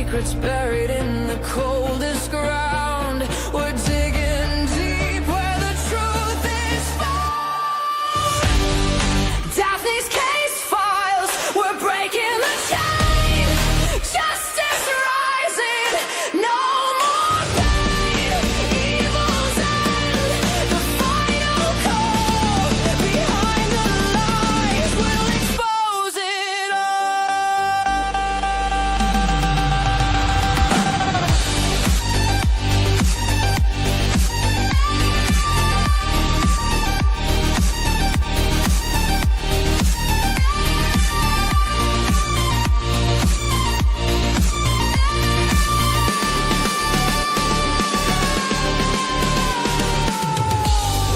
secrets buried in the coldest ground. We're digging deep where the truth is found. Daphne's case files, we're breaking the chain. Justice rising, no more pain. Evil's end, the final call. Behind the lies, we'll expose it all.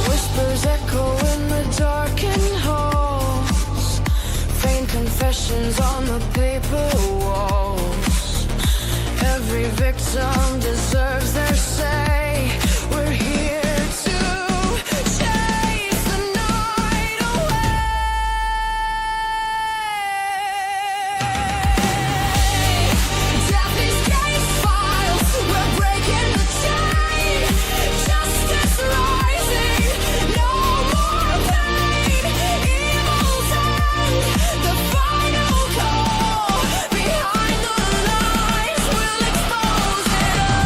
Whispers echo in the darkened halls. Faint confessions on the paper walls. Every victim deserves their say. We're here to chase the night away. Daphne's case files, we're breaking the chain. Justice rising, no more pain. Evil's end, the final call. Behind the lies, we'll expose it all.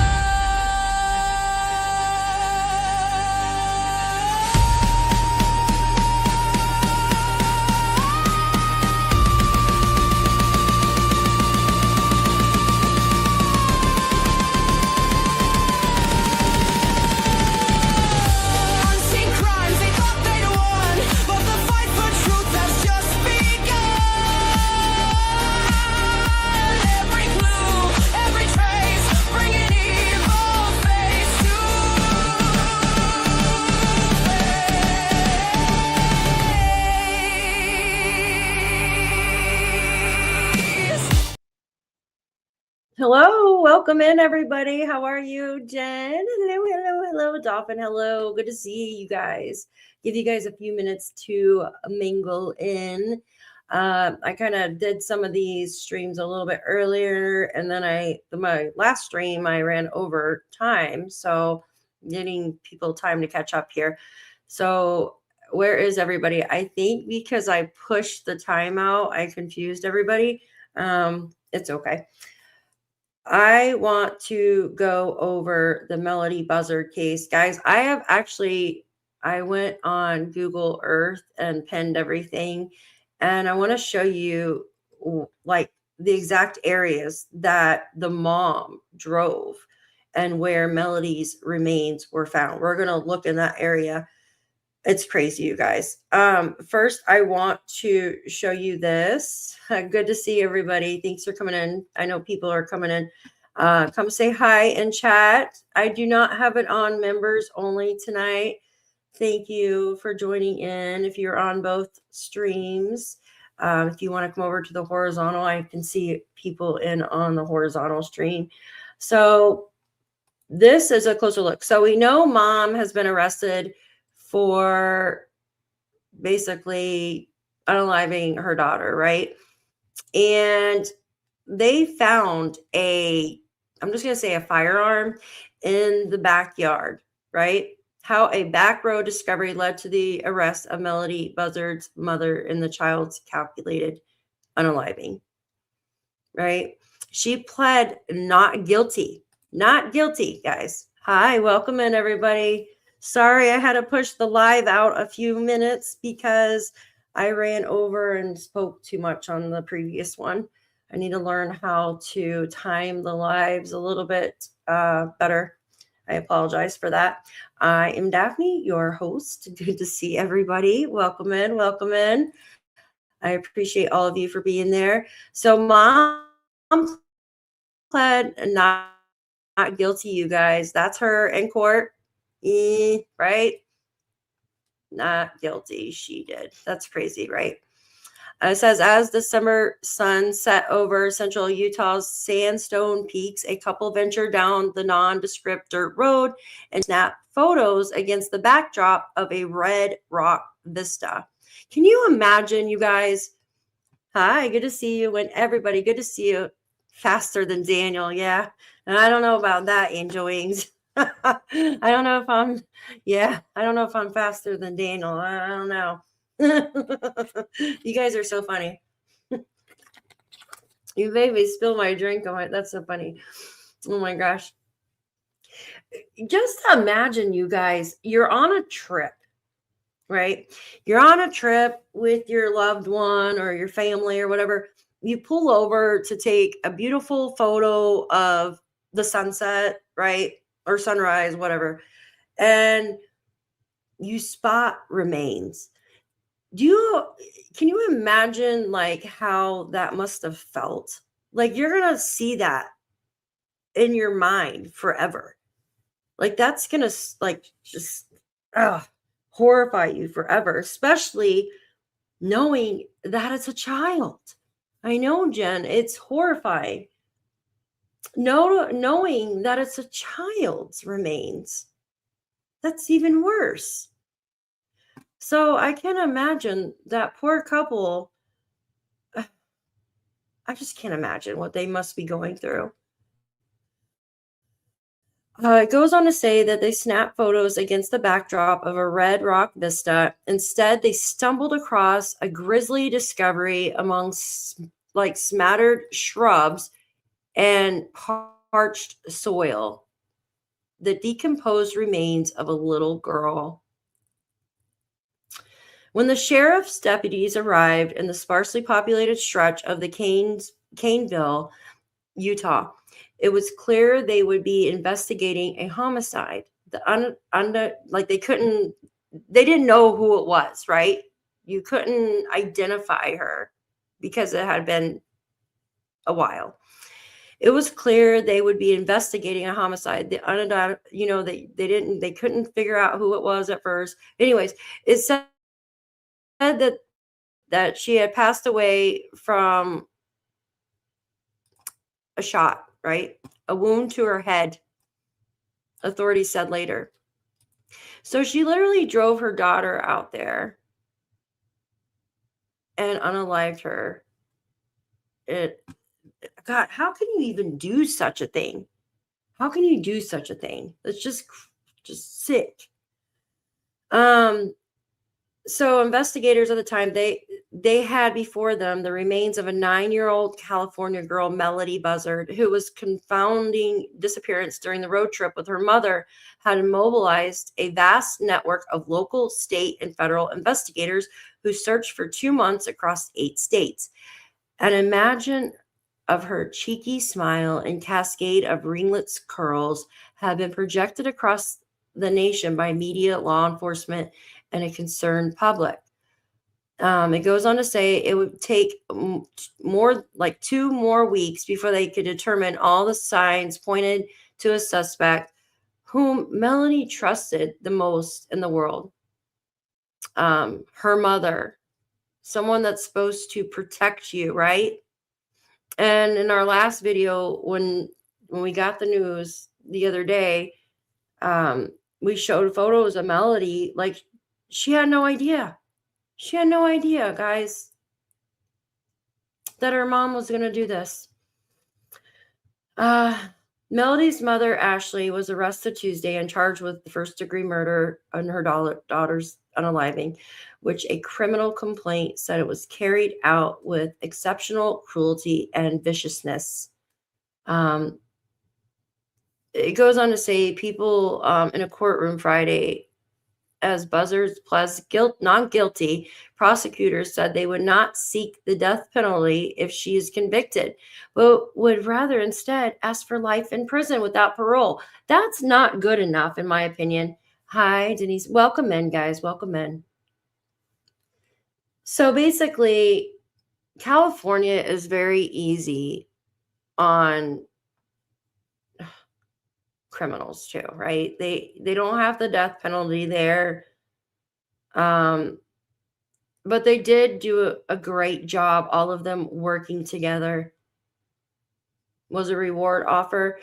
Unseen crimes, they thought they'd won, but the fight for truth has just begun. Every clue, every trace, bringing evil face to face. Hello, welcome in everybody. How are you, Jen? Hello, hello, hello, Dolphin. Hello, good to see you guys. Give you guys a few minutes to mingle in. I kind of did some of these streams a little bit earlier, and then my last stream I ran over time, so getting people time to catch up here. So where is everybody? I think because I pushed the timeout, I confused everybody. It's okay. I want to go over the Melodee Buzzard case. Guys, I went on Google Earth and pinned everything, and I want to show you like the exact areas that the mom drove and where Melodee's remains were found. We're going to look in that area. It's crazy, you guys. First, I want to show you this. Good to see everybody. Thanks for coming in. I know people are coming in. Come say hi in chat. I do not have it on members only tonight. Thank you for joining in. If you're on both streams, if you want to come over to the horizontal, I can see people in on the horizontal stream. So this is a closer look. So we know mom has been arrested for basically unaliving her daughter, right? And they found I'm just going to say a firearm in the backyard, right? How a back road discovery led to the arrest of Melodee Buzzard's mother in the child's calculated unaliving, right? She pled not guilty, guys. Hi, welcome in everybody. Sorry, I had to push the live out a few minutes because I ran over and spoke too much on the previous one. I need to learn how to time the lives a little bit better. I apologize for that. I am Daphne, your host. Good to see everybody. Welcome in, welcome in. I appreciate all of you for being there. So mom pled not guilty, you guys. That's her in court. Right? Not guilty. She did. That's crazy, right? It says, as the summer sun set over central Utah's sandstone peaks, a couple ventured down the nondescript dirt road and snapped photos against the backdrop of a red rock vista. Can you imagine, you guys? Hi, good to see you. And everybody, good to see you. faster than Daniel. Yeah. And I don't know about that, Angel Wings. I don't know if I'm, yeah, I don't know if I'm faster than Daniel. I don't know. You guys are so funny. You made me spill my drink on it. That's so funny. Oh my gosh. Just imagine, you guys, you're on a trip, right? You're on a trip with your loved one or your family or whatever. You pull over to take a beautiful photo of the sunset, right? Or sunrise, whatever. And you spot remains. Can you imagine like how that must have felt? Like you're going to see that in your mind forever. Like that's going to like just horrify you forever, especially knowing that it's a child. I know, Jen, it's horrifying. Knowing that it's a child's remains. That's even worse. So I can imagine that poor couple. I just can't imagine what they must be going through. It goes on to say that they snapped photos against the backdrop of a red rock vista. Instead, they stumbled across a grisly discovery among like smattered shrubs and parched soil. The decomposed remains of a little girl. When the sheriff's deputies arrived in the sparsely populated stretch of the Caneville, Utah, it was clear they would be investigating a homicide. They didn't know who it was, right? You couldn't identify her because it had been a while. It was clear they would be investigating a homicide. They couldn't figure out who it was at first. Anyways, it said that she had passed away from a shot, right? A wound to her head, authorities said later. So she literally drove her daughter out there and unalived her. God, how can you even do such a thing? How can you do such a thing? It's just sick. So investigators at the time, they had before them the remains of a 9-year-old California girl, Melodee Buzzard, who was confounding disappearance during the road trip with her mother, had mobilized a vast network of local, state, and federal investigators who searched for 2 months across 8 states. And imagine of her cheeky smile and cascade of ringlets curls had been projected across the nation by media, law enforcement, and a concerned public. It goes on to say it would take more like 2 more weeks before they could determine all the signs pointed to a suspect whom Melodee trusted the most in the world. Her mother, someone that's supposed to protect you, right? And in our last video, when we got the news the other day, we showed photos of Melodee. Like, she had no idea. She had no idea, guys, that her mom was going to do this. Melodee's mother, Ashlee, was arrested Tuesday and charged with the first-degree murder on her daughter's unaliving, which a criminal complaint said it was carried out with exceptional cruelty and viciousness. It goes on to say people in a courtroom Friday, as Buzzard pleads not guilty, prosecutors said they would not seek the death penalty if she is convicted, but would rather instead ask for life in prison without parole. That's not good enough, in my opinion. Hi, Denise. Welcome in, guys. Welcome in. So basically, California is very easy on criminals too, right? They don't have the death penalty there. But they did do a great job, all of them working together. Was a reward offer?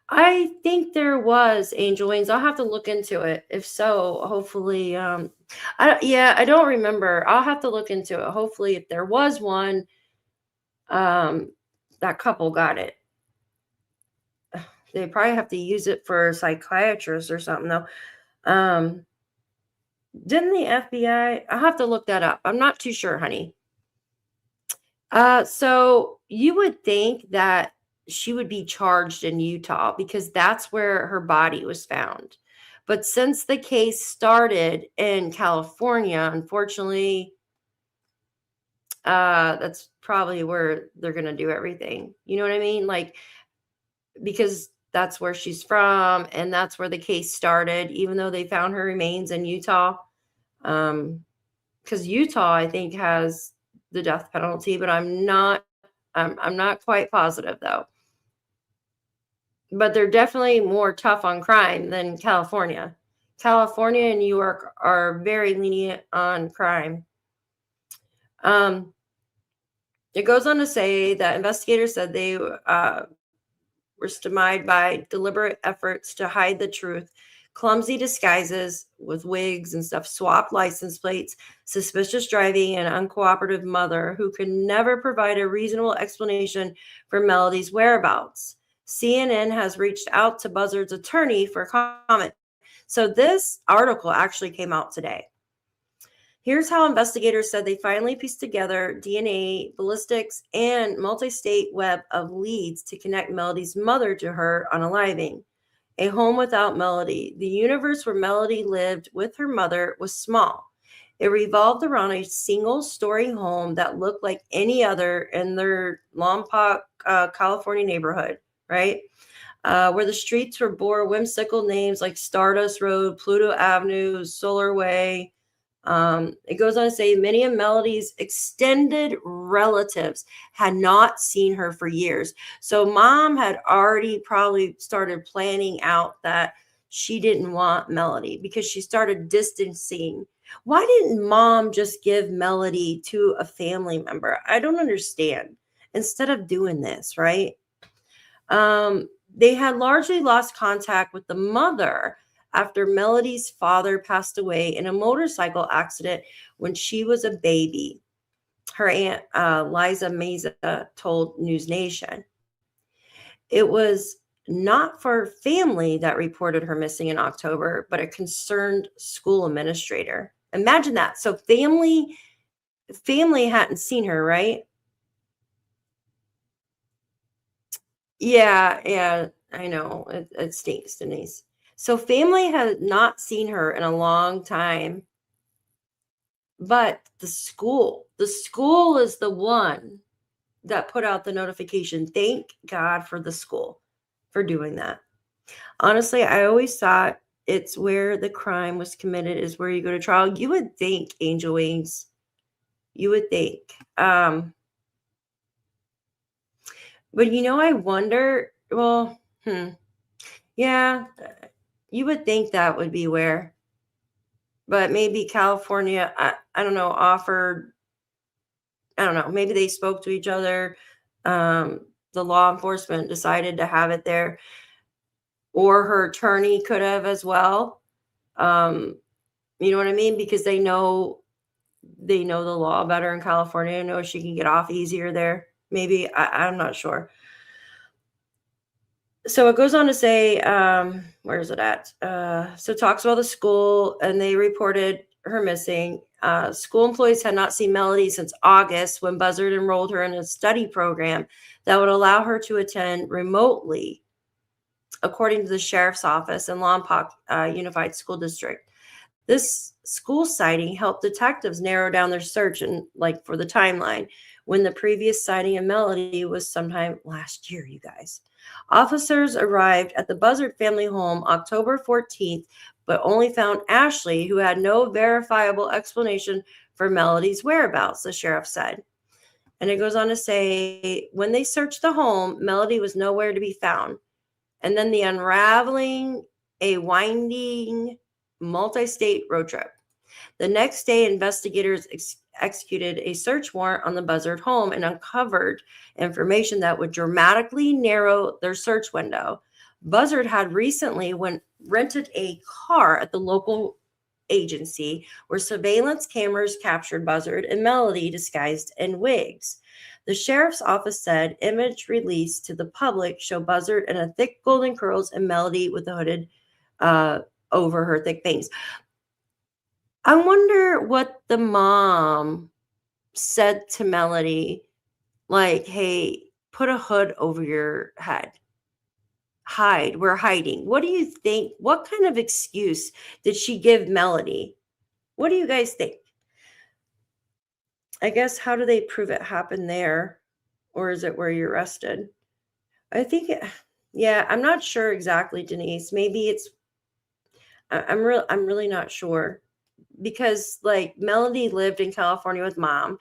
I think there was, Angel Wings. I'll have to look into it. If so, hopefully, I don't remember. I'll have to look into it. Hopefully, if there was one, that couple got it. They probably have to use it for a psychiatrist or something though. Didn't the FBI? I'll have to look that up. I'm not too sure, honey. So you would think that she would be charged in Utah because that's where her body was found. But since the case started in California, unfortunately, that's probably where they're going to do everything. You know what I mean? Like, because that's where she's from and that's where the case started, even though they found her remains in Utah. Because Utah, I think, has the death penalty, but I'm not quite positive though. But they're definitely more tough on crime than California. California and New York are very lenient on crime. It goes on to say that investigators said they were stymied by deliberate efforts to hide the truth, clumsy disguises with wigs and stuff, swapped license plates, suspicious driving, and uncooperative mother who could never provide a reasonable explanation for Melodee's whereabouts. CNN has reached out to Buzzard's attorney for comment. So this article actually came out today. Here's how investigators said they finally pieced together DNA, ballistics, and multi-state web of leads to connect Melodee's mother to her unaliving. A home without Melodee. The universe where Melodee lived with her mother was small. It revolved around a single-story home that looked like any other in their Lompoc, California neighborhood, right? Where the streets bore whimsical names like Stardust Road, Pluto Avenue, Solar Way. It goes on to say many of Melodee's extended relatives had not seen her for years. So mom had already probably started planning out that she didn't want Melodee because she started distancing. Why didn't mom just give Melodee to a family member? I don't understand. Instead of doing this, right? They had largely lost contact with the mother after Melodee's father passed away in a motorcycle accident when she was a baby. Her aunt, Liza Meza, told News Nation. It was not for family that reported her missing in October, but a concerned school administrator. Imagine that. So family hadn't seen her, right? Yeah, I know. It stinks, Denise. So family had not seen her in a long time, but the school is the one that put out the notification. Thank God for the school for doing that. Honestly, I always thought it's where the crime was committed is where you go to trial. You would think, Angel Wings. You would think. But I wonder, well, yeah, you would think that would be where, but maybe California, I don't know, offered, I don't know, maybe they spoke to each other. The law enforcement decided to have it there, or her attorney could have as well. You know what I mean? Because they know the law better in California, know she can get off easier there. Maybe, I'm not sure. So it goes on to say, where is it at? So it talks about the school, and they reported her missing. School employees had not seen Melodee since August when Buzzard enrolled her in a study program that would allow her to attend remotely, according to the sheriff's office in Lompoc Unified School District. This school sighting helped detectives narrow down their search and for the timeline when the previous sighting of Melodee was sometime last year, you guys. Officers arrived at the Buzzard family home October 14th, but only found Ashlee, who had no verifiable explanation for Melodee's whereabouts, the sheriff said. And it goes on to say, when they searched the home, Melodee was nowhere to be found. And then the unraveling a winding multi-state road trip. The next day, investigators executed a search warrant on the Buzzard home and uncovered information that would dramatically narrow their search window. Buzzard had recently rented a car at the local agency where surveillance cameras captured Buzzard and Melodee disguised in wigs. The sheriff's office said image released to the public show Buzzard in a thick golden curls and Melodee with the hooded over her thick bangs. I wonder what the mom said to Melodee, like, hey, put a hood over your head. Hide. We're hiding. What do you think? What kind of excuse did she give Melodee? What do you guys think? I guess how do they prove it happened there? Or is it where you're arrested? I think yeah, I'm not sure exactly, Denise. Maybe it's I'm really not sure. Because like Melodee lived in California with mom.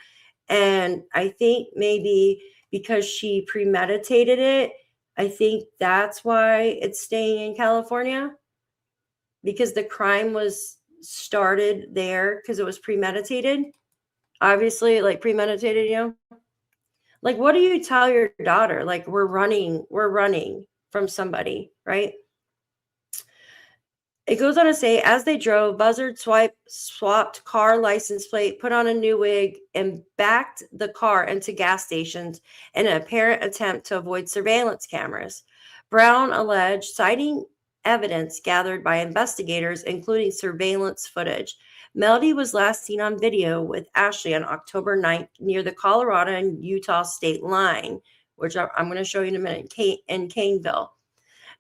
And I think maybe because she premeditated it, I think that's why it's staying in California, because the crime was started there because it was premeditated. Obviously, like premeditated, Like, what do you tell your daughter? Like, we're running from somebody, right? It goes on to say, as they drove, Buzzard swapped car license plate, put on a new wig, and backed the car into gas stations in an apparent attempt to avoid surveillance cameras. Brown alleged, citing evidence gathered by investigators, including surveillance footage. Melodee was last seen on video with Ashlee on October 9th near the Colorado and Utah state line, which I'm going to show you in a minute, in Caneville.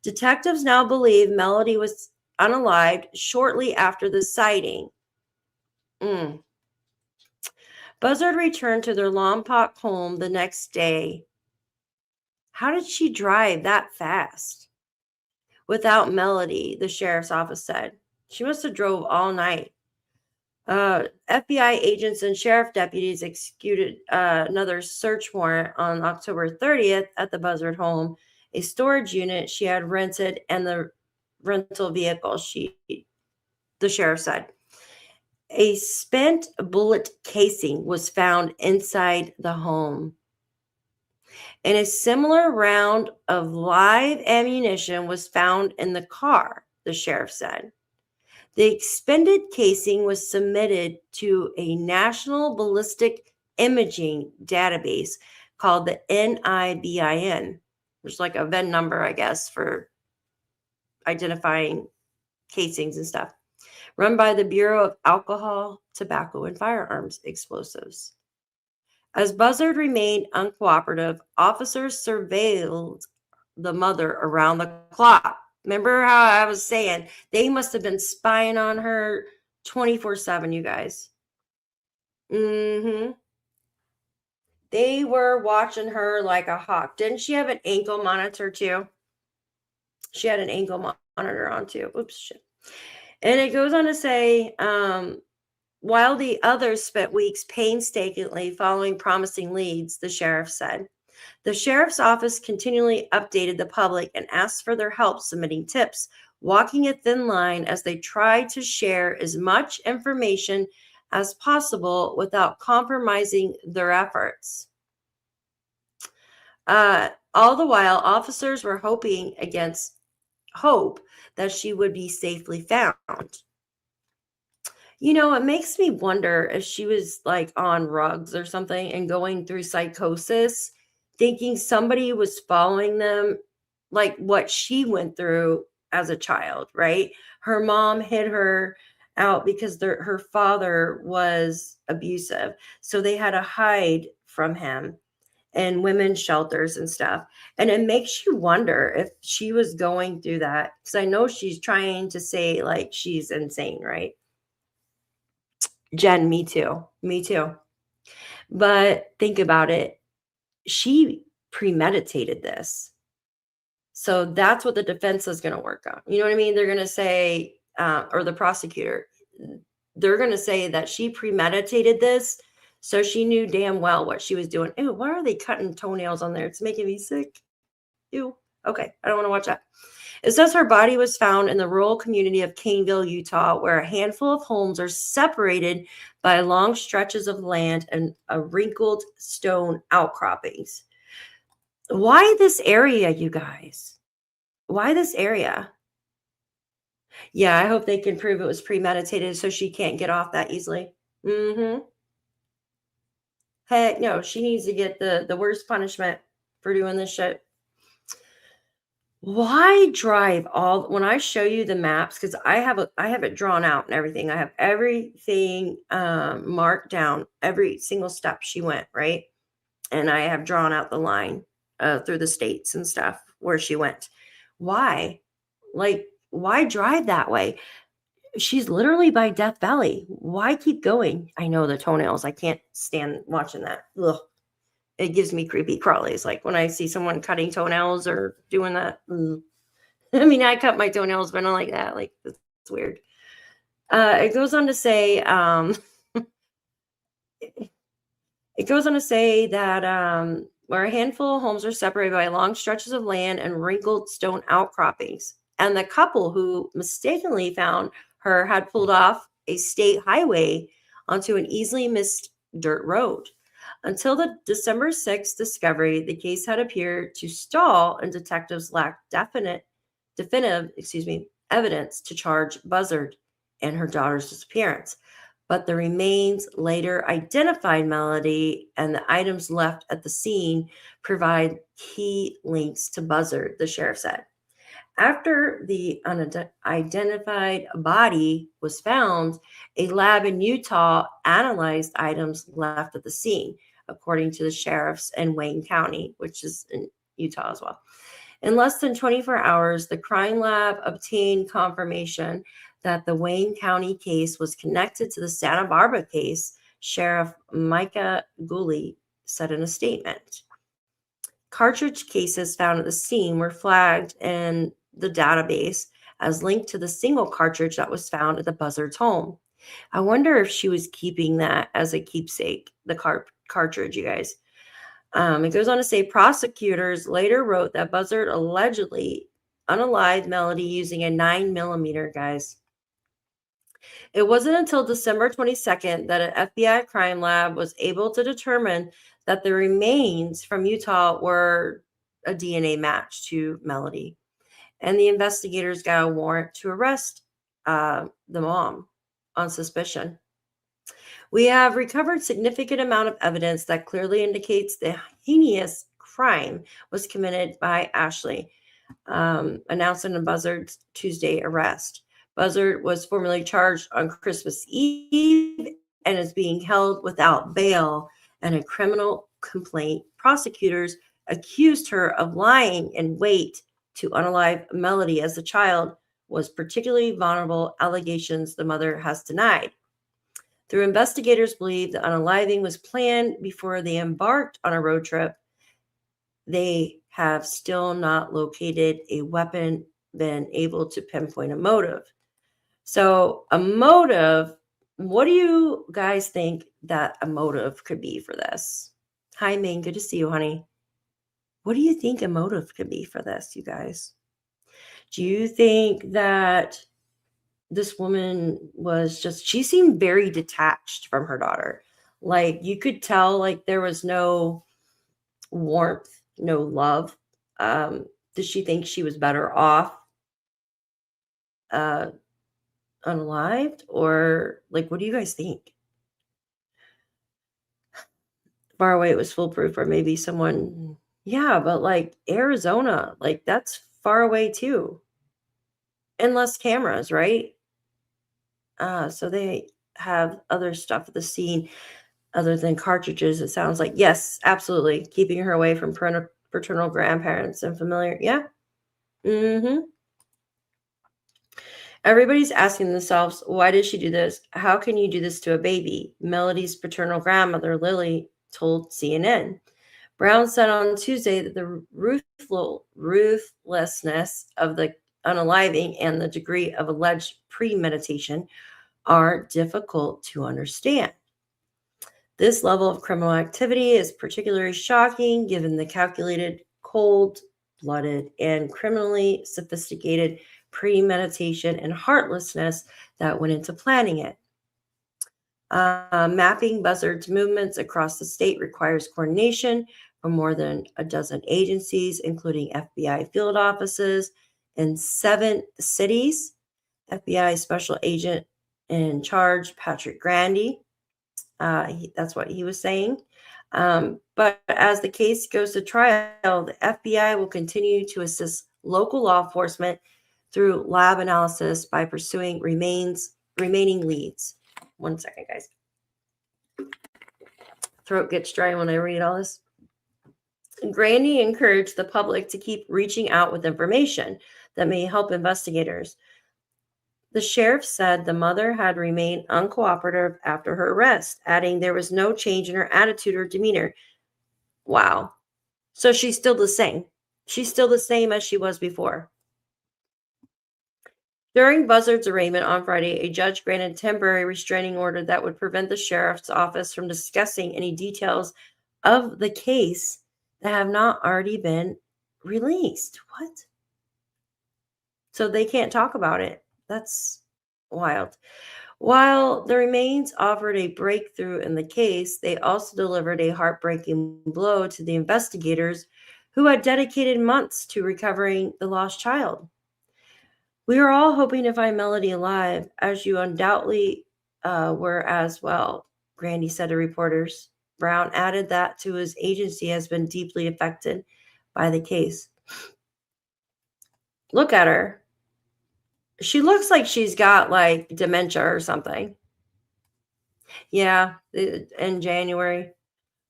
Detectives now believe Melodee was unalived shortly after the sighting. Buzzard returned to their Lompoc home the next day. How did she drive that fast without Melodee? The sheriff's office said. She must have drove all night. FBI agents and sheriff deputies executed another search warrant on October 30th at the Buzzard home, a storage unit she had rented, and the rental vehicle, the sheriff said. A spent bullet casing was found inside the home. And a similar round of live ammunition was found in the car, the sheriff said. The expended casing was submitted to a national ballistic imaging database called the NIBIN. There's like a VIN number, I guess, for identifying casings and stuff, run by the Bureau of Alcohol, Tobacco, and Firearms Explosives. As Buzzard remained uncooperative, officers surveilled the mother around the clock. Remember how I was saying they must have been spying on her 24/7, you guys. They were watching her like a hawk. Didn't she have an ankle monitor too? She had an ankle monitor on too. Oops, shit. And it goes on to say, while the others spent weeks painstakingly following promising leads, the sheriff said. The sheriff's office continually updated the public and asked for their help submitting tips, walking a thin line as they tried to share as much information as possible without compromising their efforts. All the while, officers were hoping against hope that she would be safely found. It makes me wonder if she was like on drugs or something and going through psychosis, thinking somebody was following them, like what she went through as a child, right? Her mom hid her out because her father was abusive. So they had to hide from him in women's shelters and stuff. And it makes you wonder if she was going through that. Because I know she's trying to say like she's insane, right? Jen, me too. Me too. But think about it. She premeditated this. So that's what the defense is going to work on. You know what I mean? They're going to say, or the prosecutor, they're going to say that she premeditated this. So she knew damn well what she was doing. Ew, why are they cutting toenails on there? It's making me sick. Ew. Okay, I don't want to watch that. It says her body was found in the rural community of Caneville, Utah, where a handful of homes are separated by long stretches of land and wrinkled stone outcroppings. Why this area, you guys? Why this area? Yeah, I hope they can prove it was premeditated so she can't get off that easily. Heck no, she needs to get the worst punishment for doing this shit. Why drive all when I show you the maps, because I have it drawn out and everything. I have everything marked down, every single step she went, right? And I have drawn out the line through the states and stuff where she went. Why? Like, why drive that way? She's literally by Death Valley. Why keep going? I know the toenails. I can't stand watching that. Ugh. It gives me creepy crawlies. Like when I see someone cutting toenails or doing that. I mean, I cut my toenails, but I don't like that. Like, it's weird. It goes on to say, that where a handful of homes are separated by long stretches of land and wrinkled stone outcroppings. And the couple who mistakenly found her had pulled off a state highway onto an easily missed dirt road. Until the December 6th discovery, the case had appeared to stall and detectives lacked definitive evidence to charge Buzzard and her daughter's disappearance. But the remains later identified Melodee, and the items left at the scene provide key links to Buzzard, the sheriff said. After the unidentified body was found, a lab in Utah analyzed items left at the scene, according to the sheriffs in Wayne County, which is in Utah as well. In less than 24 hours, the crime lab obtained confirmation that the Wayne County case was connected to the Santa Barbara case, Sheriff Micah Gooley said in a statement. Cartridge cases found at the scene were flagged in the database as linked to the single cartridge that was found at the Buzzard's home. I wonder if she was keeping that as a keepsake, the cartridge, you guys. It goes on to say prosecutors later wrote that Buzzard allegedly unalived Melodee using a 9mm, guys. It wasn't until December 22nd that an FBI crime lab was able to determine that the remains from Utah were a DNA match to Melodee. And the investigators got a warrant to arrest the mom on suspicion. We have recovered significant amount of evidence that clearly indicates the heinous crime was committed by Ashlee, announced in Buzzard's Tuesday arrest. Buzzard was formally charged on Christmas Eve and is being held without bail. And a criminal complaint, prosecutors accused her of lying in wait to unalive Melodee as a child was particularly vulnerable, allegations the mother has denied. Though investigators believe the unaliving was planned before they embarked on a road trip, they have still not located a weapon, been able to pinpoint a motive. So a motive, what do you guys think that a motive could be for this? Hi, Ming. Good to see you, honey. What do you think a motive could be for this, you guys? Do you think that this woman was she seemed very detached from her daughter? Like, you could tell, like, there was no warmth, no love. Did she think she was better off unalived? Or, like, what do you guys think? Far away, it was foolproof, or maybe someone, yeah, but like Arizona, like that's far away too. And less cameras, right? So they have other stuff at the scene other than cartridges, it sounds like. Yes, absolutely. Keeping her away from paternal grandparents and familiar. Yeah. Everybody's asking themselves, why did she do this? How can you do this to a baby? Melodee's paternal grandmother, Lily, told CNN. Brown said on Tuesday that the ruthlessness of the unaliving and the degree of alleged premeditation are difficult to understand. This level of criminal activity is particularly shocking given the calculated, cold-blooded, and criminally sophisticated premeditation and heartlessness that went into planning it. Mapping Buzzard's movements across the state requires coordination from more than a dozen agencies, including FBI field offices in 7 cities. FBI Special Agent in Charge, Patrick Grandy, That's what he was saying. But as the case goes to trial, the FBI will continue to assist local law enforcement through lab analysis by pursuing remaining leads. One second, guys. Throat gets dry when I read all this. Grandy encouraged the public to keep reaching out with information that may help investigators. The sheriff said the mother had remained uncooperative after her arrest, adding there was no change in her attitude or demeanor. Wow. So she's still the same. She's still the same as she was before. During Buzzard's arraignment on Friday, a judge granted temporary restraining order that would prevent the sheriff's office from discussing any details of the case that have not already been released. What? So they can't talk about it. That's wild. While the remains offered a breakthrough in the case, they also delivered a heartbreaking blow to the investigators who had dedicated months to recovering the lost child. We are all hoping to find Melodee alive, as you undoubtedly were as well, Grandy said to reporters. Brown added that to his agency has been deeply affected by the case. Look at her. She looks like she's got like dementia or something. Yeah, in January.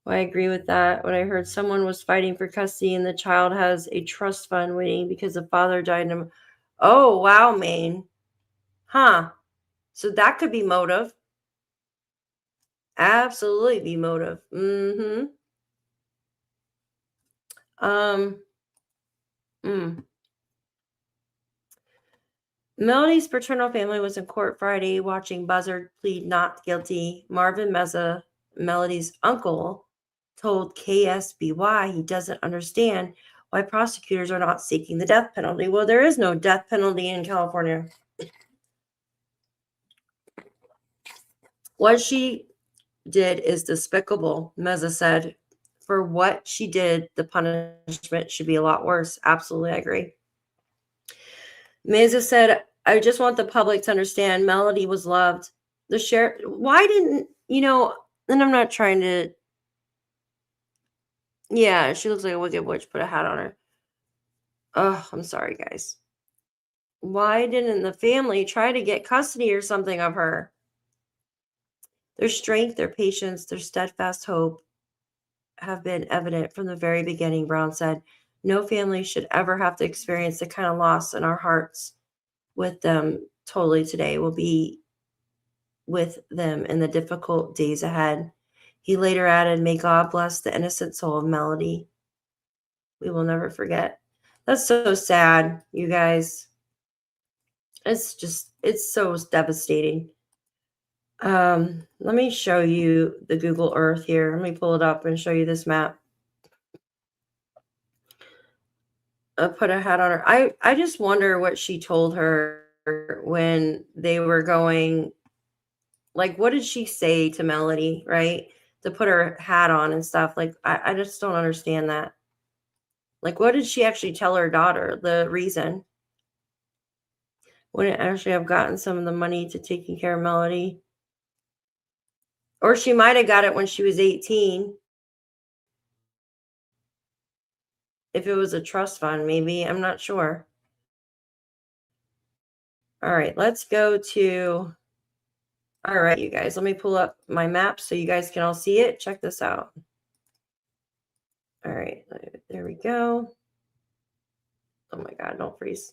Well, I agree with that. When I heard someone was fighting for custody and the child has a trust fund waiting because the father died in Oh, wow, Maine. Huh. So that could be motive. Absolutely be motive. Mm-hmm. Melodee's paternal family was in court Friday watching Buzzard plead not guilty. Marvin Meza, Melodee's uncle, told KSBY he doesn't understand why prosecutors are not seeking the death penalty. Well, there is no death penalty in California. What she did is despicable, Meza said. For what she did, the punishment should be a lot worse. Absolutely, I agree. Meza said, I just want the public to understand Melodee was loved. The sheriff, why didn't, and I'm not trying to, yeah, she looks like a wicked witch, put a hat on her. Oh, I'm sorry, guys. Why didn't the family try to get custody or something of her? Their strength, their patience, their steadfast hope have been evident from the very beginning, Brown said. No family should ever have to experience the kind of loss in our hearts with them totally today. Will be with them in the difficult days ahead. He later added, may God bless the innocent soul of Melodee. We will never forget. That's so sad, you guys. It's so devastating. Let me show you the Google Earth here. Let me pull it up and show you this map. I'll put a hat on her. I just wonder what she told her when they were going. Like, what did she say to Melodee, right? To put her hat on and stuff. Like, I just don't understand that. Like, what did she actually tell her daughter? The reason. Wouldn't Ashlee have gotten some of the money to taking care of Melodee? Or she might have got it when she was 18. If it was a trust fund, maybe. I'm not sure. All right, let's go to... All right, you guys, let me pull up my map so you guys can all see it. Check this out. All right, there we go. Oh my God, don't freeze.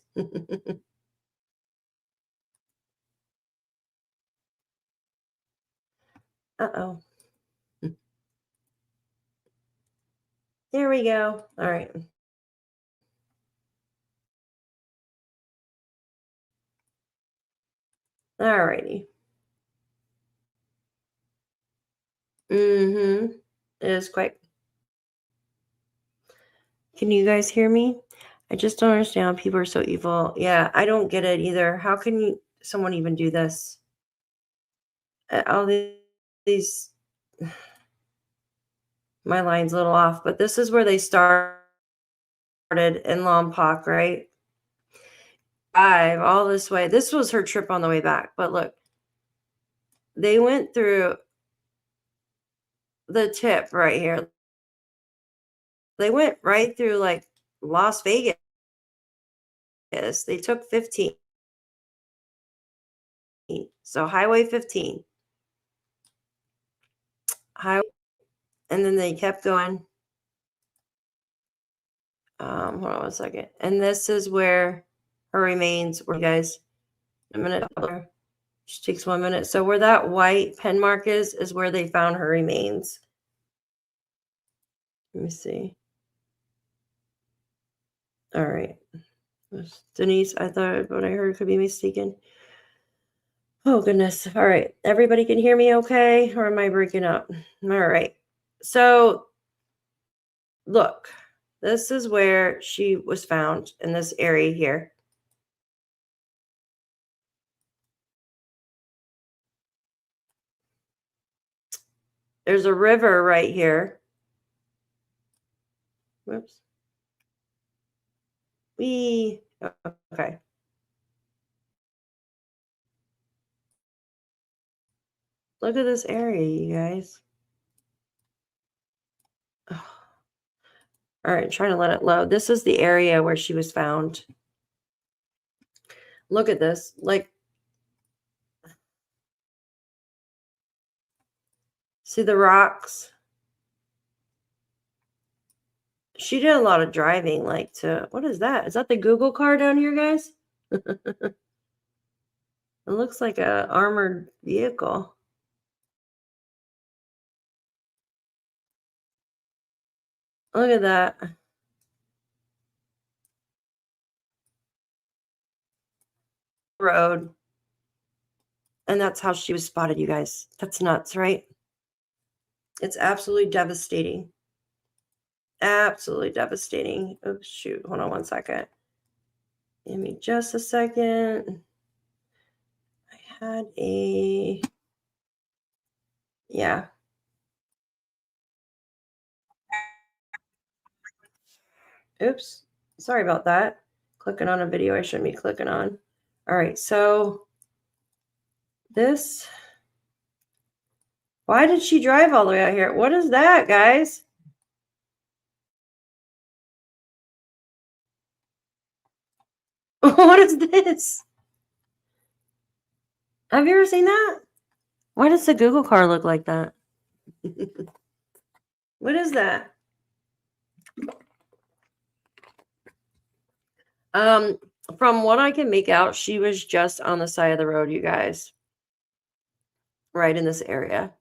Uh-oh. There we go. All right. All righty. It is quick. Can you guys hear me? I just don't understand how people are so evil. Yeah, I don't get it either. How can someone even do this? All these my line's a little off, but this is where they started in Lompoc, right? Drive all this way. This was her trip on the way back, but look, they went through the tip right here. They went right through like Las Vegas. They took 15. So Highway 15. Highway, and then they kept going. Hold on one second. And this is where her remains were, you guys. A minute. Just takes 1 minute. So where that white pen mark is where they found her remains. Let me see. All right. Denise, I thought what I heard could be mistaken. Oh, goodness. All right. Everybody can hear me okay? Or am I breaking up? All right. So, look, this is where she was found in this area here. There's a river right here. Whoops. Okay. Look at this area, you guys. Oh. All right, trying to let it load. This is the area where she was found. Look at this. Like, see the rocks? She did a lot of driving, like what is that? Is that the Google car down here, guys? It looks like a armored vehicle. Look at that. Road. And that's how she was spotted, you guys. That's nuts, right? It's absolutely devastating. Absolutely devastating. Oh, shoot. Hold on one second. Give me just a second. I had yeah. Oops. Sorry about that. Clicking on a video I shouldn't be clicking on. All right. So this, why did she drive all the way out here? What is that, guys? What is this? Have you ever seen that? Why does the Google car look like that? What is that? From what I can make out, she was just on the side of the road, you guys. Right in this area.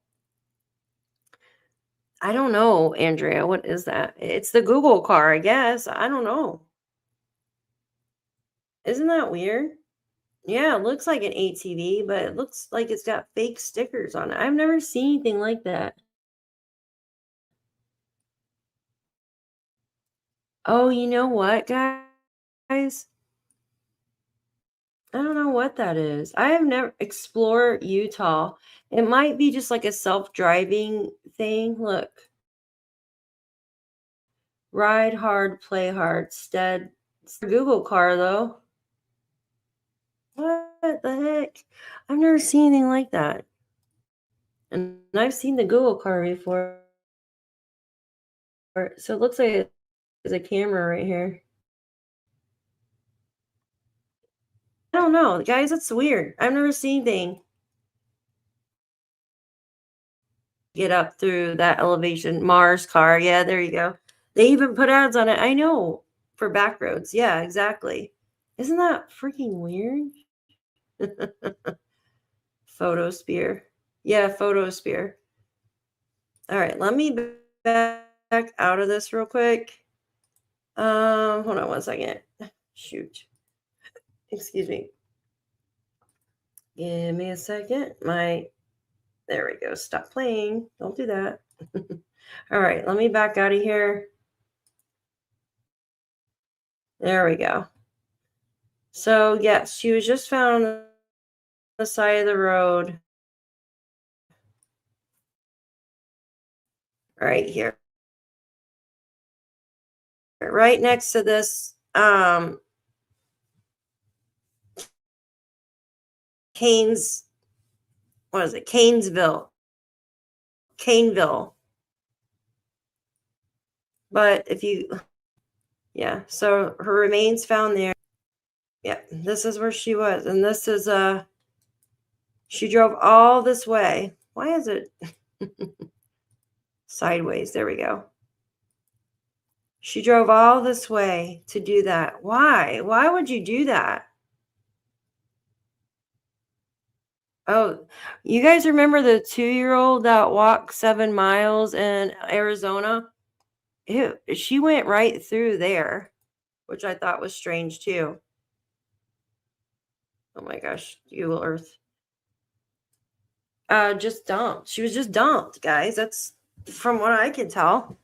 I don't know, Andrea. What is that? It's the Google car, I guess. I don't know. Isn't that weird? Yeah, it looks like an ATV, but it looks like it's got fake stickers on it. I've never seen anything like that. Oh, you know what, guys? I don't know what that is. I have never explored Utah. It might be just like a self-driving thing. Look. Ride hard, play hard. Stead. It's a Google car, though. What the heck? I've never seen anything like that. And I've seen the Google car before. So it looks like there's a camera right here. I don't know. Guys, that's weird. I've never seen anything get up through that elevation. Mars car. Yeah, there you go. They even put ads on it. I know. For back roads. Yeah, exactly. Isn't that freaking weird? Photosphere. Yeah, photosphere. All right, let me back out of this real quick. Hold on one second. Shoot. Excuse me. Give me a second. There we go. Stop playing. Don't do that. All right, let me back out of here. There we go. So, yes, she was just found on the side of the road. Right here. Right next to this Canesville. Caneville. But if you, yeah, so her remains found there. Yeah, this is where she was. And this is, she drove all this way. Why is it sideways? There we go. She drove all this way to do that. Why? Why would you do that? Oh, you guys remember the 2-year-old that walked 7 miles in Arizona? She went right through there, which I thought was strange too. Oh my gosh, Google Earth. Just dumped. She was just dumped, guys. That's from what I can tell.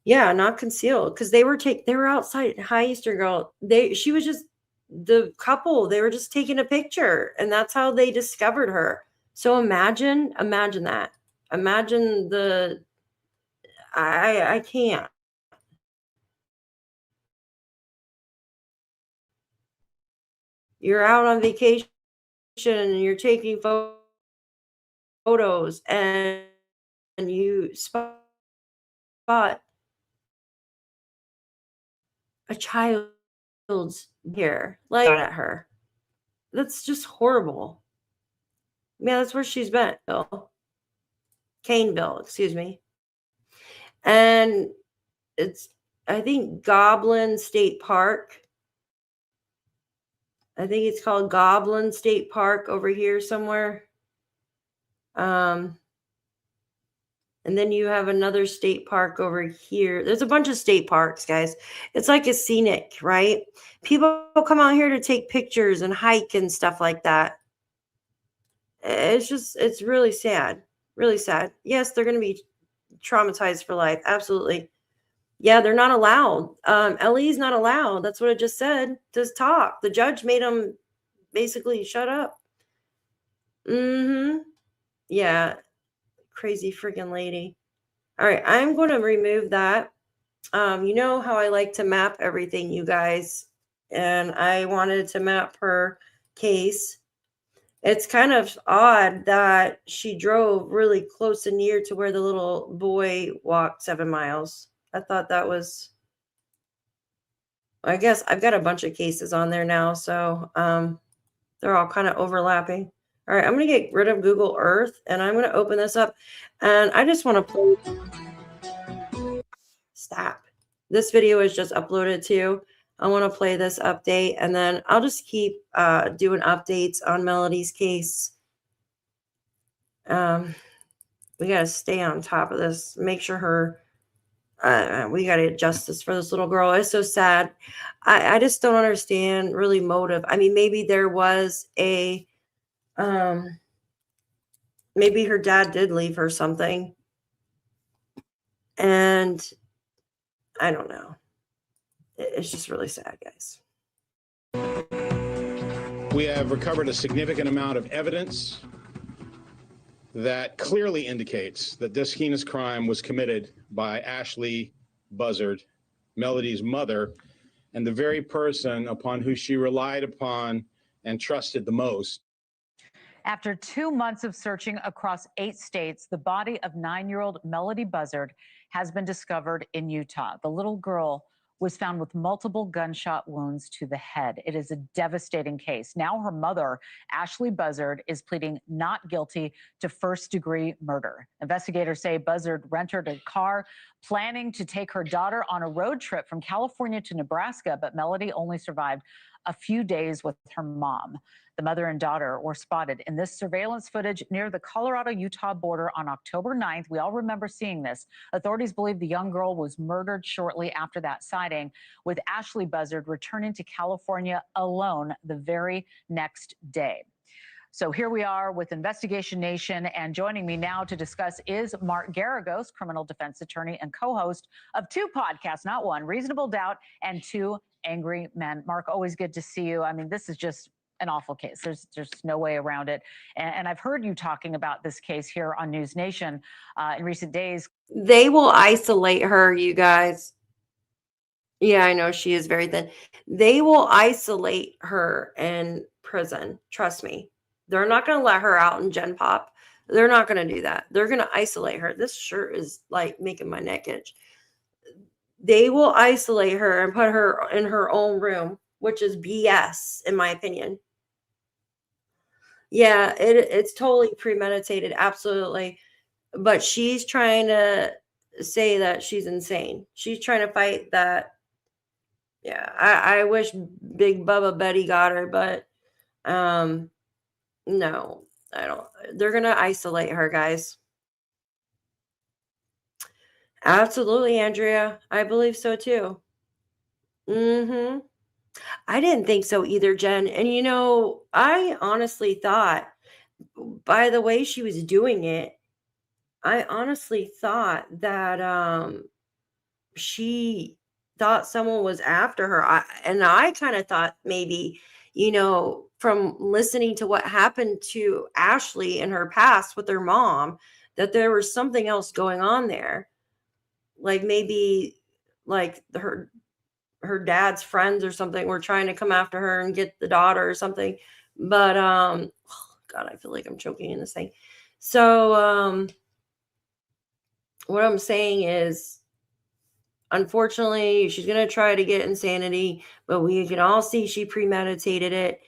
Yeah, not concealed because they were outside. Hi, Eastern Girl. She was just the couple. They were just taking a picture, and that's how they discovered her. So imagine that. Imagine the. I can't. You're out on vacation and you're taking photos, and you spot a child's hair like at her. That's just horrible. Yeah, that's where she's been. Caneville, excuse me. And it's, I think, Goblin State Park. I think it's called Goblin State Park over here somewhere. And then you have another state park over here. There's a bunch of state parks, guys. It's like a scenic, right? People come out here to take pictures and hike and stuff like that. It's really sad. Really sad. Yes, they're going to be traumatized for life. Absolutely. Yeah, they're not allowed. Ellie's not allowed. That's what I just said. Just talk. The judge made them basically shut up. Yeah. Crazy freaking lady. All right, I'm going to remove that. You know how I like to map everything, you guys. And I wanted to map her case. It's kind of odd that she drove really close and near to where the little boy walked 7 miles. I thought that was, I guess I've got a bunch of cases on there now, so they're all kind of overlapping. All right, I'm going to get rid of Google Earth, and I'm going to open this up, and I just want to play. Stop. This video is just uploaded too. I want to play this update, and then I'll just keep doing updates on Melodee's case. We got to stay on top of this. Make sure her. We got to get justice for this little girl. It's so sad. I just don't understand really motive. I mean, maybe there was a. Maybe her dad did leave her something, and I don't know. It's just really sad, guys. We have recovered a significant amount of evidence that clearly indicates that this heinous crime was committed by Ashlee Buzzard, Melodee's mother, and the very person upon who she relied upon and trusted the most. After 2 months of searching across 8 states, the body of 9-year-old Melodee Buzzard has been discovered in Utah. The little girl was found with multiple gunshot wounds to the head. It is a devastating case. Now her mother, Ashlee Buzzard, is pleading not guilty to first-degree murder. Investigators say Buzzard rented a car planning to take her daughter on a road trip from California to Nebraska, but Melodee only survived a few days with her mom. The mother and daughter were spotted in this surveillance footage near the Colorado-Utah border on October 9th. We all remember seeing this. Authorities believe the young girl was murdered shortly after that sighting, with Ashlee Buzzard returning to California alone the very next day. So here we are with Investigation Nation, and joining me now to discuss is Mark Garagos, criminal defense attorney and co-host of 2 podcasts, not one, Reasonable Doubt and 2 Angry Men. Mark, always good to see you. I mean, this is just an awful case. There's no way around it. And I've heard you talking about this case here on News Nation in recent days. They will isolate her, you guys. Yeah, I know she is very thin. They will isolate her in prison. Trust me. They're not going to let her out in Gen Pop. They're not going to do that. They're going to isolate her. This shirt is like making my neck itch. They will isolate her and put her in her own room, which is BS, in my opinion. Yeah, it's totally premeditated, absolutely. But she's trying to say that she's insane. She's trying to fight that. Yeah, I wish Big Bubba Betty got her, but no, I don't. They're gonna isolate her, guys. Absolutely, Andrea. I believe so too. Mm-hmm. I didn't think so either, Jen. And I honestly thought, by the way she was doing it, I honestly thought that she thought someone was after her. I kind of thought maybe, from listening to what happened to Ashlee in her past with her mom, that there was something else going on there. Like maybe like her dad's friends or something were trying to come after her and get the daughter or something. But oh God, I feel like I'm choking in this thing. So what I'm saying is, unfortunately, she's going to try to get insanity, but we can all see she premeditated it.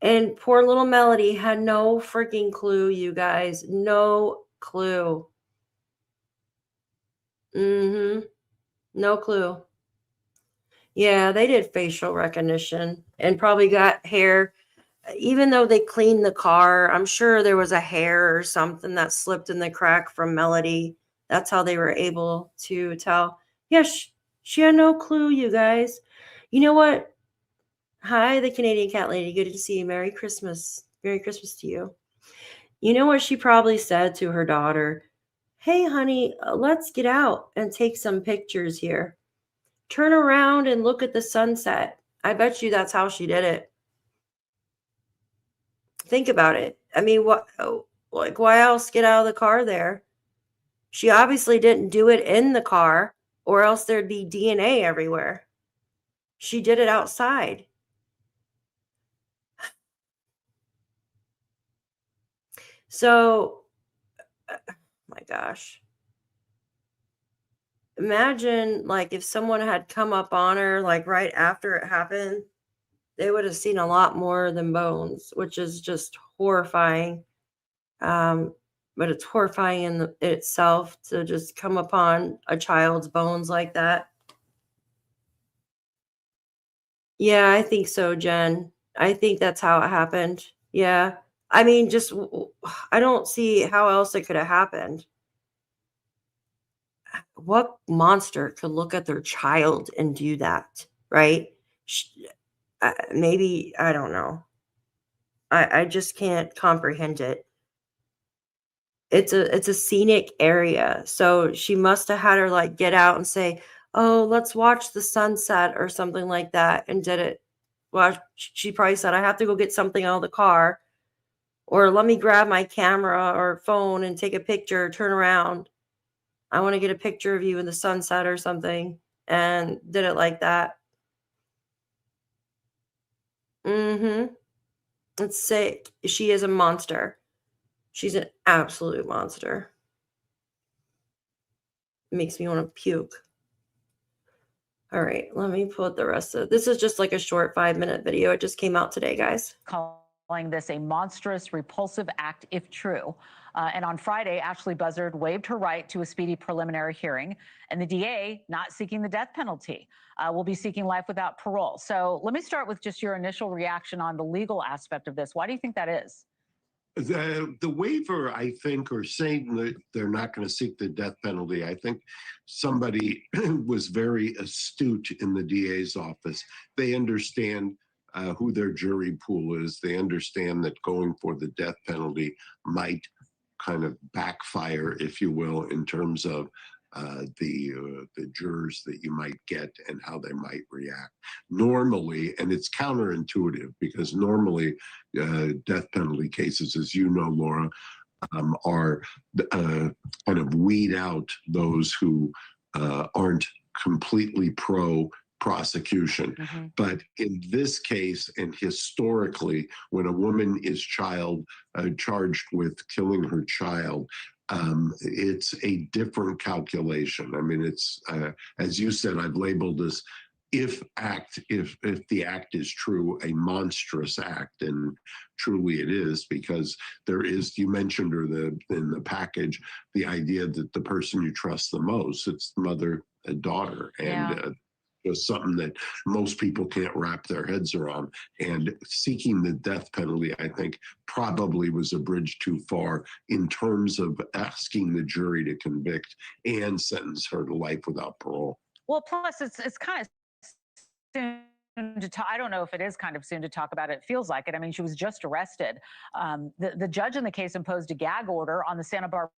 And poor little Melodee had no freaking clue, you guys. No clue. No clue. Yeah, they did facial recognition and probably got hair. Even though they cleaned the car, I'm sure there was a hair or something that slipped in the crack from Melodee. That's how they were able to tell. Yeah, she had no clue, you guys. You know what? Hi, the Canadian Cat Lady. Good to see you. Merry Christmas. Merry Christmas to you. You know what she probably said to her daughter? Hey, honey, let's get out and take some pictures here. Turn around and look at the sunset. I bet you that's how she did it. Think about it. I mean, why else get out of the car there? She obviously didn't do it in the car, or else there'd be DNA everywhere. She did it outside. So, my gosh. Imagine like if someone had come up on her like right after it happened, they would have seen a lot more than bones, which is just horrifying. But it's horrifying in itself to just come upon a child's bones like that. Yeah, I think so, Jen. I think that's how it happened. Yeah. I mean, I don't see how else it could have happened. What monster could look at their child and do that, right? Maybe, I don't know. I just can't comprehend it. It's a scenic area. So she must have had her like get out and say, "Oh, let's watch the sunset," or something like that, and did it. Well, she probably said, "I have to go get something out of the car," or "Let me grab my camera or phone and take a picture, turn around. I want to get a picture of you in the sunset," or something, and did it like that. Let's say she is a monster. She's an absolute monster. It makes me want to puke. All right, let me put the rest of this. Is just like a short 5-minute video. It just came out today, guys. Calling this a monstrous, repulsive act if true. And on Friday, Ashlee Buzzard waived her right to a speedy preliminary hearing, and the DA not seeking the death penalty. Will be seeking life without parole. So let me start with just your initial reaction on the legal aspect of this. Why do you think that is? The waiver, I think, or saying that they're not going to seek the death penalty, I think somebody was very astute in the DA's office. They understand who their jury pool is. They understand that going for the death penalty might kind of backfire, if you will, in terms of the jurors that you might get and how they might react. Normally, and it's counterintuitive because normally death penalty cases, as you know, Laura, are kind of weed out those who aren't completely pro prosecution. But in this case, and historically, when a woman is charged with killing her child, it's a different calculation. I mean, it's as you said, I've labeled this if the act is true, a monstrous act, and truly it is, because there is, you mentioned in the package, the idea that the person you trust the most, it's the mother and daughter, and just something that most people can't wrap their heads around. And seeking the death penalty, I think, probably was a bridge too far in terms of asking the jury to convict and sentence her to life without parole. Well, plus it's kind of soon to talk. I don't know if it is kind of soon to talk about it. It feels like it. I mean, she was just arrested. The judge in the case imposed a gag order on the Santa Barbara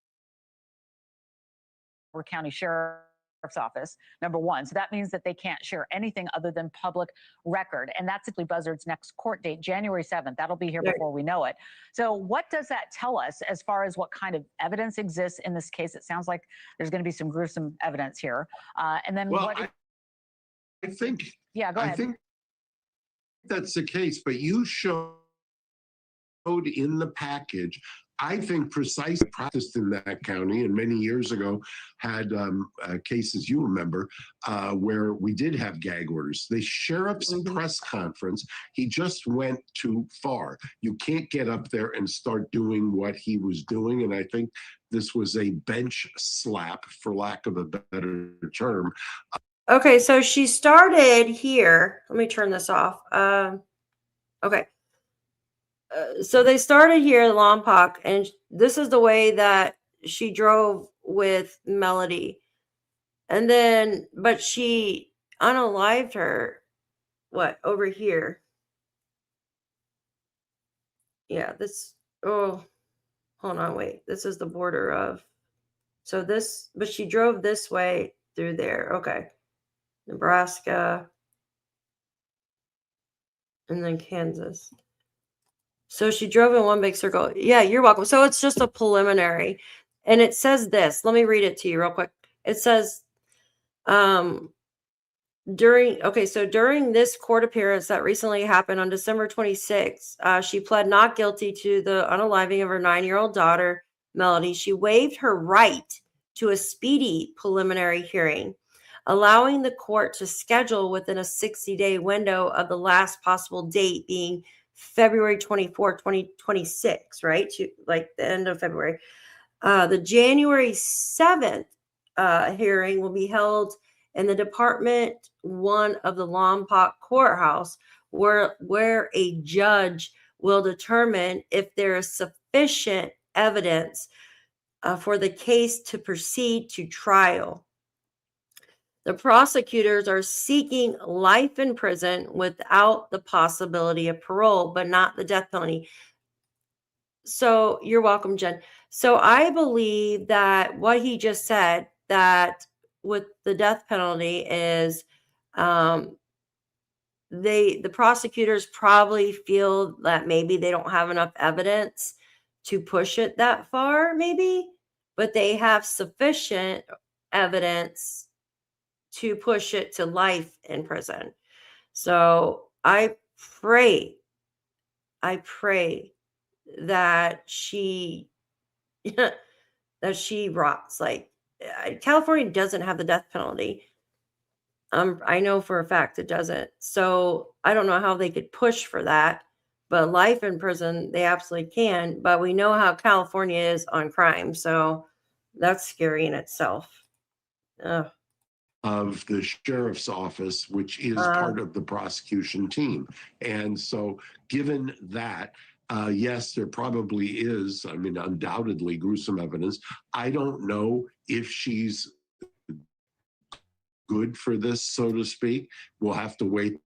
County Sheriff's Office, number one. So that means that they can't share anything other than public record. And that's Ashlee Buzzard's next court date, January 7th. That'll be here before we know it. So what does that tell us as far as what kind of evidence exists in this case? It sounds like there's going to be some gruesome evidence here. And then I think, yeah, go ahead. I think that's the case, but you showed in the package, I think, precise practiced in that county, and many years ago had cases, you remember, where we did have gag orders. The sheriff's press conference, he just went too far. You can't get up there and start doing what he was doing, and I think this was a bench slap, for lack of a better term. Okay, so she started here. Let me turn this off. Okay. So they started here at Lompoc, and this is the way that she drove with Melodee. And then, but she unalived her, over here. Yeah, oh, hold on, wait. This is the border of, so this, but she drove this way through there. Okay. Nebraska, and then Kansas. So she drove in one big circle. Yeah, you're welcome. So it's just a preliminary. And it says this. Let me read it to you real quick. It says, during this court appearance that recently happened on December 26th, she pled not guilty to the unaliving of her 9-year-old daughter, Melodee. She waived her right to a speedy preliminary hearing, allowing the court to schedule within a 60-day window of the last possible date being February 24, 2026, right? To like the end of February. The January 7th hearing will be held in the Department 1 of the Lompoc Courthouse, where a judge will determine if there is sufficient evidence for the case to proceed to trial. The prosecutors are seeking life in prison without the possibility of parole, but not the death penalty. So you're welcome, Jen. So I believe that what he just said, that with the death penalty is the prosecutors probably feel that maybe they don't have enough evidence to push it that far, maybe, but they have sufficient evidence to push it to life in prison. So I pray that she rots. Like, California doesn't have the death penalty. I know for a fact it doesn't. So I don't know how they could push for that, but life in prison, they absolutely can. But we know how California is on crime. So that's scary in itself. Ugh. Of the sheriff's office, which is part of the prosecution team. And so given that, yes, there probably is, I mean, undoubtedly gruesome evidence. I don't know if she's good for this, so to speak. We'll have to wait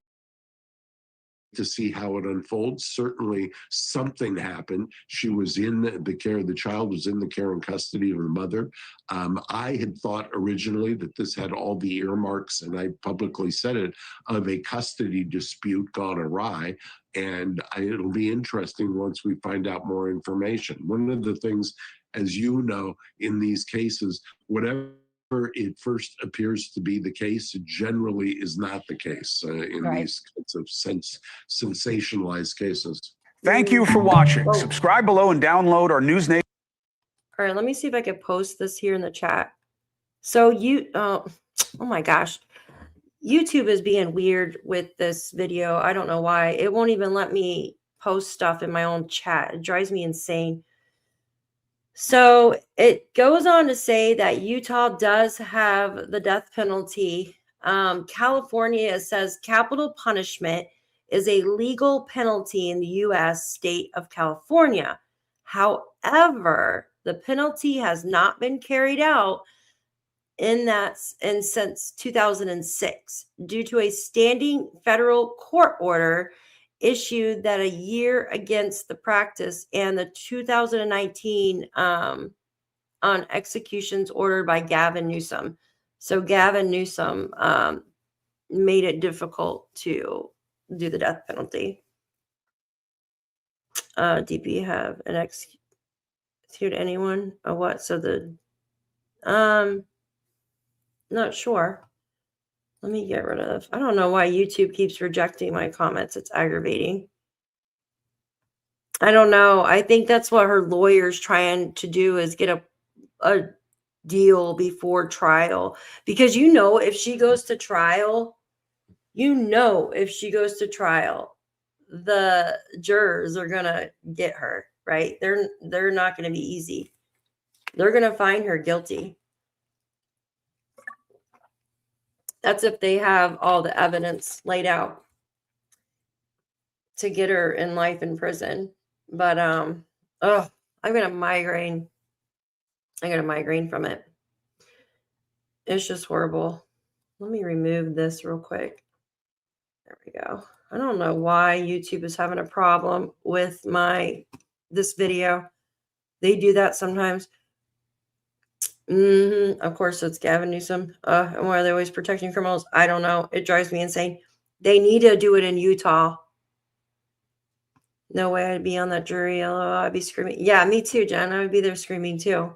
to see how it unfolds. Certainly something happened. She was in the care, the child was in the care and custody of her mother. I had thought originally that this had all the earmarks, and I publicly said it, of a custody dispute gone awry. And it'll be interesting once we find out more information. One of the things, as you know, in these cases, whatever it first appears to be the case, it generally is not the case in Right. these kinds of sensationalized cases. Thank you for watching. Oh. Subscribe below and download our News Nation. All right, let me see if I could post this here in the chat. So oh my gosh. YouTube is being weird with this video. I don't know why. It won't even let me post stuff in my own chat. It drives me insane. So it goes on to say that Utah does have the death penalty. California says capital punishment is a legal penalty in the U.S. state of California. However, the penalty has not been carried out since 2006 due to a standing federal court order issued that a year against the practice and the 2019 on executions ordered by Gavin Newsom. So Gavin Newsom made it difficult to do the death penalty. DP have an execute anyone or what? So the not sure. Let me get rid of. I don't know why YouTube keeps rejecting my comments. It's aggravating. I don't know. I think that's what her lawyer's trying to do is get a deal before trial. Because if she goes to trial, the jurors are gonna get her, right? They're not gonna be easy. They're gonna find her guilty. That's if they have all the evidence laid out to get her in life in prison. But I got a migraine. I got a migraine from it. It's just horrible. Let me remove this real quick. There we go. I don't know why YouTube is having a problem with this video. They do that sometimes. Of course, it's Gavin Newsom. And why are they always protecting criminals? I don't know. It drives me insane. They need to do it in Utah. No way I'd be on that jury. I'd be screaming. Yeah, me too, Jen. I would be there screaming too.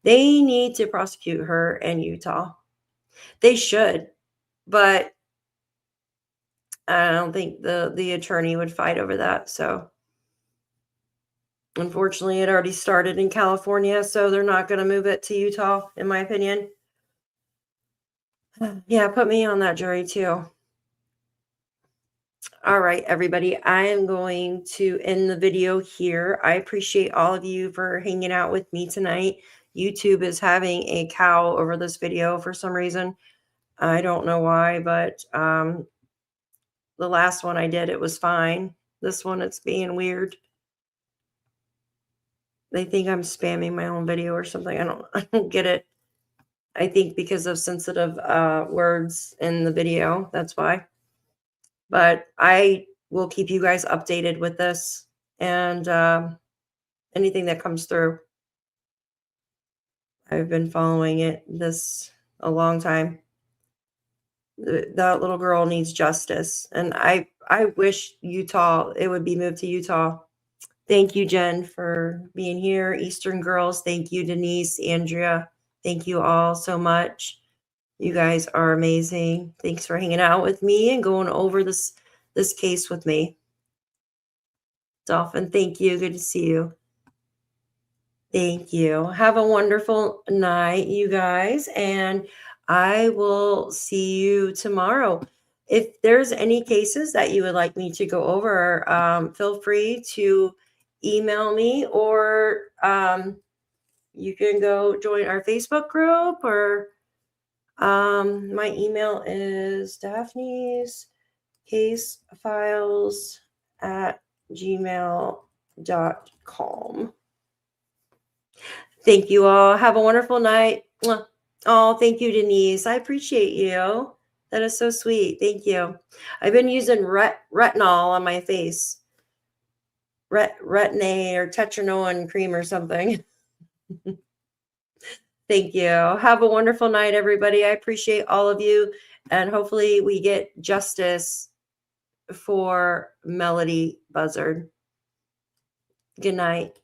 They need to prosecute her in Utah. They should, but I don't think the attorney would fight over that. So unfortunately, it already started in California, so they're not going to move it to Utah, in my opinion. Yeah, put me on that jury too. All right, everybody, I am going to end the video here. I appreciate all of you for hanging out with me tonight. YouTube is having a cow over this video for some reason. I don't know why, but the last one I did, it was fine. This one, it's being weird. They think I'm spamming my own video or something. I don't get it. I think because of sensitive words in the video, that's why. But I will keep you guys updated with this and anything that comes through. I've been following this a long time. That little girl needs justice. And I wish it would be moved to Utah. Thank you, Jen, for being here. Eastern Girls, thank you, Denise, Andrea. Thank you all so much. You guys are amazing. Thanks for hanging out with me and going over this case with me. Dolphin, thank you. Good to see you. Thank you. Have a wonderful night, you guys, and I will see you tomorrow. If there's any cases that you would like me to go over, feel free to email me, or you can go join our Facebook group, or my email is daphnescasefiles@gmail.com. Thank you all. Have a wonderful night. Oh, thank you, Denise. I appreciate you. That is so sweet. Thank you. I've been using retinol on my face. Retin-A or tetraenoin cream or something. Thank you. Have a wonderful night, everybody. I appreciate all of you. And hopefully we get justice for Melodee Buzzard. Good night.